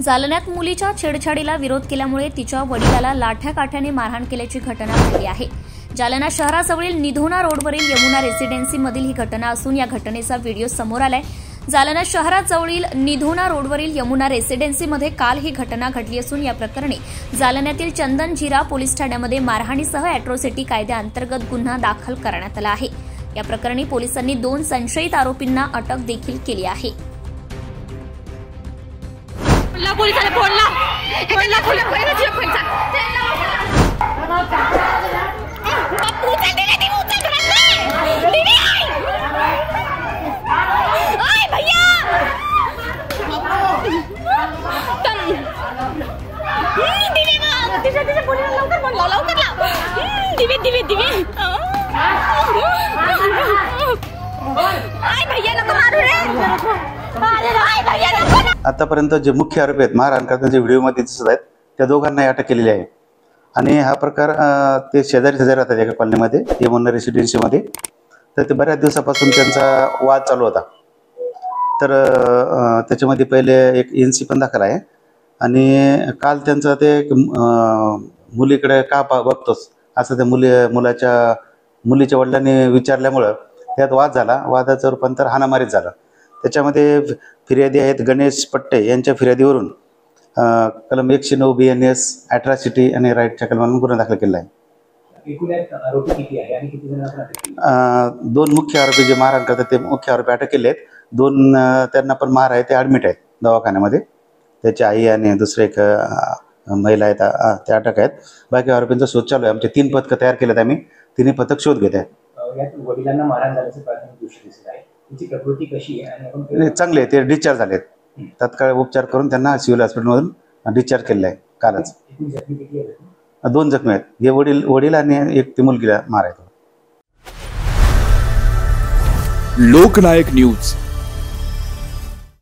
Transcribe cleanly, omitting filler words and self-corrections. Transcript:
जालन्यात मुलीच्या छेडछाडीला विरोध केल्यामुळे तिच्या वडिलाला लाठ्याकाठ्याने मारहाण केल्याची घटना घडली आहे। जालना शहराजवळील निधोना रोडवरील यमुना रेसिडेन्सीमधील ही घटना असून या घटनेचा व्हिडिओ समोर आलाय। जालना शहराजवळील निधोना रोडवरील यमुना रेसिडेन्सीमध्ये काल ही घटना घडली असून या प्रकरणी जालन्यातील चंदनजीरा पोलीस ठाण्यामध्ये मारहाणीसह अॅट्रॉसिटी कायद्याअंतर्गत गुन्हा दाखल करण्यात आला आहे। या प्रकरणी पोलिसांनी 2 संशयित आरोपींना अटक देखील केली आहे। आतापर्यंत जे मुख्य आरोपी आहेत मारहाण करण्याच्या व्हिडिओमध्ये दिसत आहेत त्या दोघांना अटक केलेली आहे। आणि हा प्रकार ते शेजारी राहतात एका कॉलनीमध्ये यमुना रेसिडेन्सीमध्ये। तर ते बऱ्याच दिवसापासून त्यांचा वाद चालू होता। तर त्याच्यामध्ये पहिले एक एनसी पण दाखल आहे आणि काल त्यांचा ते मुलीकडे का बघतोस असं त्या मुलीच्या वडिलांनी विचारल्यामुळं त्यात वाद झाला। वादाचं रूपांतर हाणामारीत झालं। त्याच्यामध्ये फिर्यादी आहेत गणेश पट्टे यांच्या फिर्यादीवरून कलम 109 BNS अॅट्रॉसिटी आणि राईटच्या कलमांवर गुन्हा दाखल केला आहे। दोन मुख्य आरोपी जे मारहाण करतात ते मुख्य आरोपी अटक केले आहेत। 2 त्यांना पण मार आहे ते ॲडमिट आहेत दवाखान्यामध्ये। त्याची आई आणि दुसरे एक महिला आहेत ते अटक आहेत। बाकी आरोपींचा शोध चालू आहे। आमचे 3 पथकं तयार केलेत आम्ही। 3 पथक शोध घेत आहेत। वडिलांना मारहाण झाल्याचं प्राथमिक दृष्टी दिसत आहे। त्यांची प्रकृती कशी आहे आणि आपण चांगले आहे। ते डिस्चार्ज झालेत। तत्काळ उपचार करून त्यांना सिव्हिल हॉस्पिटलमधून डिस्चार्ज केलेला आहे कालच। 2 जखमी आहेत। हे वडील आणि एक ती मुलगीला मार आहे। लोकनायक न्यूज